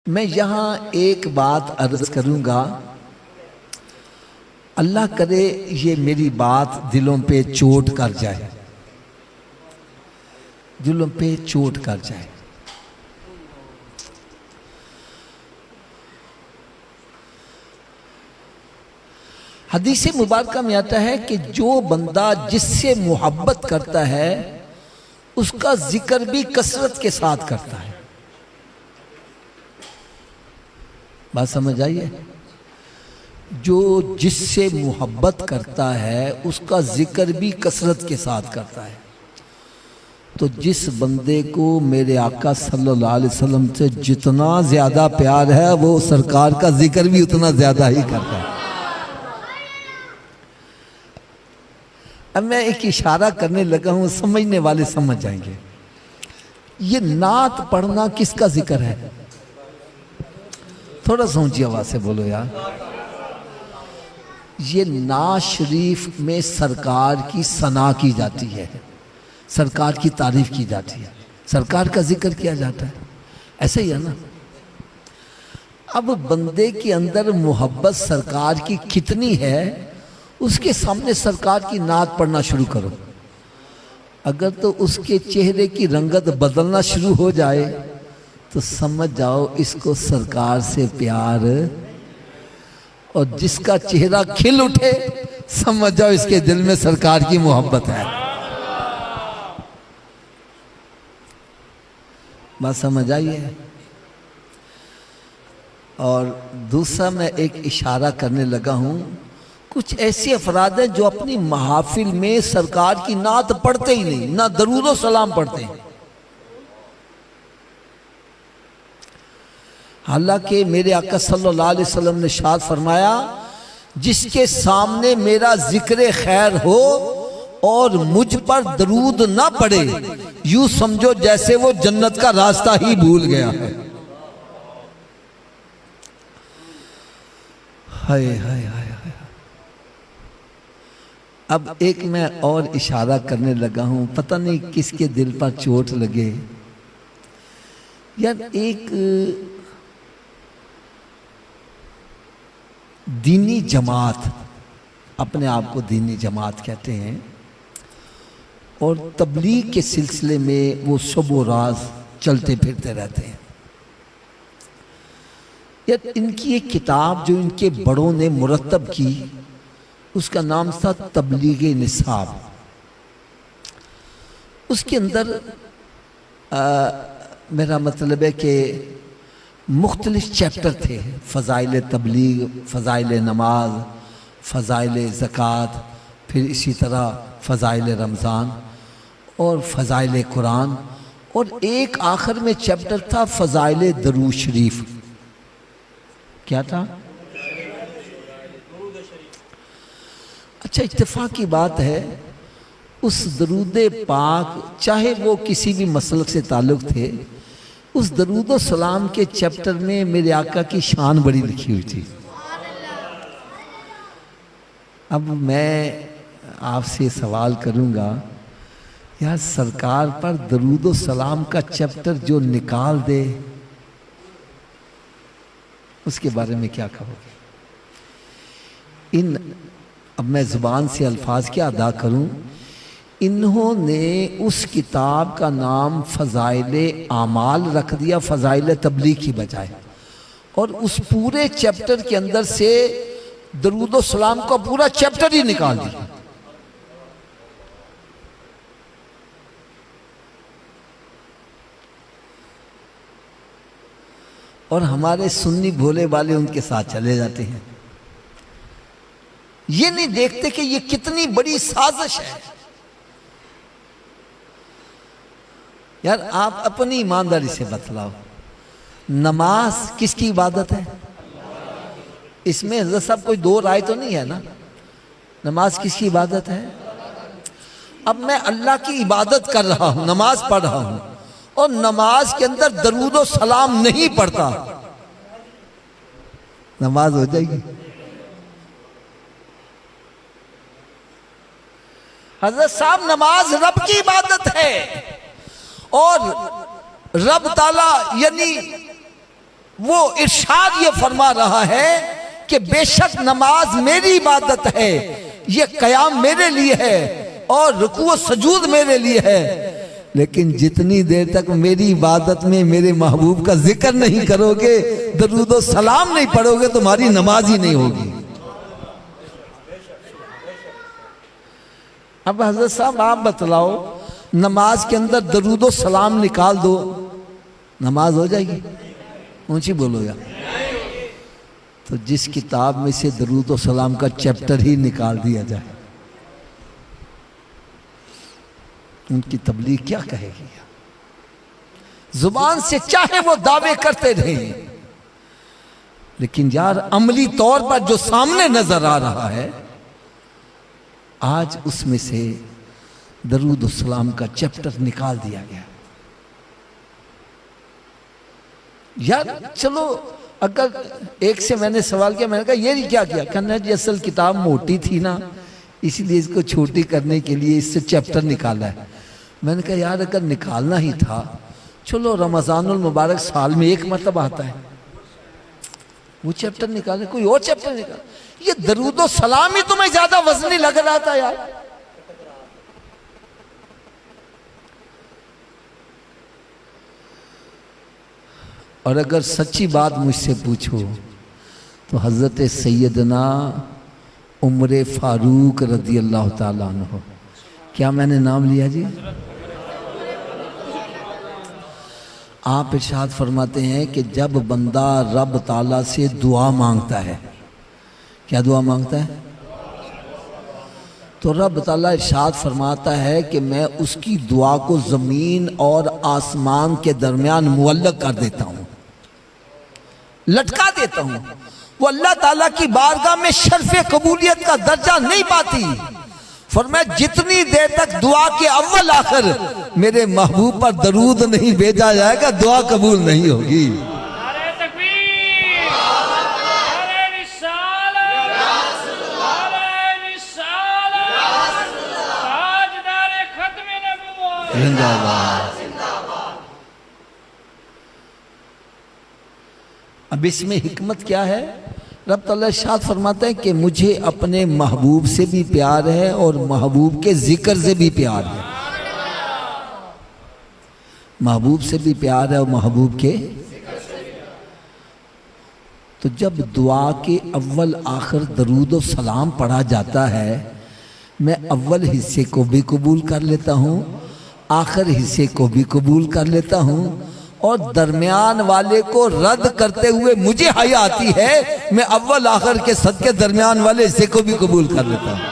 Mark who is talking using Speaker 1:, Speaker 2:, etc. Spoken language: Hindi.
Speaker 1: मैं यहाँ एक बात अर्ज करूँगा, अल्लाह करे ये मेरी बात दिलों पे चोट कर जाए, दिलों पे चोट कर जाए। हदीस मुबारक में आता है कि जो बंदा जिससे मोहब्बत करता है उसका जिक्र भी कसरत के साथ करता है। बात समझ आइए, जो जिससे मोहब्बत करता है उसका जिक्र भी कसरत के साथ करता है। तो जिस बंदे को मेरे आका सल्लल्लाहु अलैहि वसल्लम से जितना ज्यादा प्यार है वो सरकार का जिक्र भी उतना ज्यादा ही करता है। अब मैं एक इशारा करने लगा हूं, समझने वाले समझ जाएंगे। ये नात पढ़ना किसका जिक्र है? थोड़ा सा ऊंची आवाज से बोलो यार। ये नात शरीफ में सरकार की सना की जाती है, सरकार की तारीफ की जाती है, सरकार का जिक्र किया जाता है, ऐसे ही है ना। अब बंदे के अंदर मोहब्बत सरकार की कितनी है, उसके सामने सरकार की नात पढ़ना शुरू करो। अगर तो उसके चेहरे की रंगत बदलना शुरू हो जाए तो समझ जाओ इसको सरकार से प्यार, और जिसका चेहरा खिल उठे समझ जाओ इसके दिल में सरकार की मोहब्बत है। बात समझ आई है। और दूसरा मैं एक इशारा करने लगा हूं, कुछ ऐसे अफराद हैं जो अपनी महफिल में सरकार की नात पढ़ते ही नहीं, ना दरूद व सलाम पढ़ते हैं। हालांकि मेरे आका सल्लल्लाहु अलैहि वसल्लम ने इरशाद फरमाया, जिसके सामने मेरा जिक्र खैर हो और मुझ पर दरूद ना पड़े, यूं समझो जैसे वो जन्नत का रास्ता ही भूल गया है। हाय हाय हाय। अब एक मैं और इशारा करने लगा हूं, पता नहीं किसके दिल पर चोट लगे। यार एक दीनी जमात, अपने आप को दीनी जमात कहते हैं, और तबलीग के सिलसिले में वो शब राज चलते फिरते रहते हैं। यार इनकी एक किताब जो इनके बड़ों ने मुरतब की, उसका नाम था तबलीग निसाब। उसके अंदर मेरा मतलब है कि मुख्तलिफ चैप्टर थे, फ़ज़ाइल तबलीग, फ़ज़ाइल नमाज, फ़ज़ाइल ज़कात, फिर इसी तरह फ़ज़ाइल रमज़ान और फ़ज़ाइल कुरान, और एक आखिर में चैप्टर था फ़ज़ाइल दरूद शरीफ। क्या था? अच्छा, इत्तेफाक की बात है, उस दरूद पाक चाहे वो किसी भी मसलक से ताल्लुक़ थे, उस दरूद सलाम के चैप्टर में मेरे आका की शान बड़ी लिखी हुई थी। अब मैं आपसे सवाल करूंगा, यार सरकार पर दरूद सलाम का चैप्टर जो निकाल दे, उसके बारे में क्या कहोगे? अब मैं ज़ुबान से अल्फाज क्या अदा करूं, इन्होंने उस किताब का नाम फ़ज़ाइल आमाल रख दिया, फ़ज़ाइल तबलीग की बजाय, और उस पूरे चैप्टर के अंदर से दरूद व सलाम का पूरा चैप्टर ही निकाल दिया। और हमारे सुन्नी भोले वाले उनके साथ चले जाते हैं। ये नहीं देखते कि ये कितनी बड़ी साजिश है। यार आप अपनी ईमानदारी से बतलाओ, नमाज किसकी इबादत है? इसमें हज़रत साहब कोई दो राय तो नहीं है ना? नमाज किसकी इबादत है? अब मैं अल्लाह की इबादत कर रहा हूं, नमाज पढ़ रहा हूं, और नमाज के अंदर दरूद व सलाम नहीं पढ़ता, नमाज हो जाएगी? हज़रत साहब नमाज रब की इबादत है, और रब ताला यानी वो इरशाद ये फरमा रहा है कि बेशक नमाज मेरी इबादत है, ये कयाम मेरे लिए है और रुकू व सजूद मेरे लिए है, लेकिन जितनी देर तक मेरी इबादत में मेरे महबूब का जिक्र नहीं करोगे, दरूद व सलाम नहीं पढ़ोगे, तुम्हारी नमाज ही नहीं होगी। अब हजरत साहब आप बतलाओ, नमाज के अंदर दरूद व सलाम निकाल दो, नमाज हो जाएगी? ऊंची बोलो यार। तो जिस किताब में से दरूद व सलाम का चैप्टर ही निकाल दिया जाए, उनकी तबलीग क्या कहेगी? जुबान से चाहे वो दावे करते रहे, लेकिन यार अमली तौर पर जो सामने नजर आ रहा है, आज उसमें से दरूद सलाम का चैप्टर निकाल दिया गया। यार चलो, अगर एक से मैंने सवाल किया, मैंने कहा ये क्या किया? कहना जी असल किताब मोटी थी ना, इसलिए इसको छोटी करने के लिए इससे चैप्टर निकाला है। मैंने कहा यार अगर निकालना ही था, चलो रमजानुल मुबारक साल में एक मरतबा आता है, वो चैप्टर निकाले, कोई और चैप्टर निकाले। ये दरूद व सलाम ही तुम्हें ज्यादा वजनी लग रहा था यार। और अगर सच्ची बात मुझसे पूछो तो हजरत सैयदना उमर फारूक रज़ी अल्लाह ताला अन्हु, क्या मैंने नाम लिया जी? आप इरशाद फरमाते हैं कि जब बंदा रब ताला से दुआ मांगता है, क्या दुआ मांगता है? तो रब ताला इरशाद फरमाता है कि मैं उसकी दुआ को ज़मीन और आसमान के दरमियान मुअल्लक कर देता हूँ, लटका देता हूँ। वो अल्लाह ताला की बारगाह में शर्फ़े कबूलियत का दर्जा नहीं पाती। फरमाया जितनी देर तक दुआ के अव्वल आखिर मेरे महबूब पर दरूद नहीं भेजा जाएगा, दुआ कबूल नहीं होगी। अब इसमें हिकमत क्या है? रब ताला इरशाद फरमाते हैं कि मुझे अपने महबूब से भी प्यार है और महबूब के जिक्र से भी प्यार है। महबूब से भी प्यार है और महबूब के, तो जब दुआ के अव्वल आखिर दरूद और सलाम पढ़ा जाता है, मैं अव्वल हिस्से को भी कबूल कर लेता हूँ, आखिर हिस्से को भी कबूल कर लेता हूँ, और दरमियान वाले को रद्द करते हुए मुझे हया आती है, मैं अव्वल आखिर के सदके दरमियान वाले हिस्से को भी कबूल कर लेता हूँ।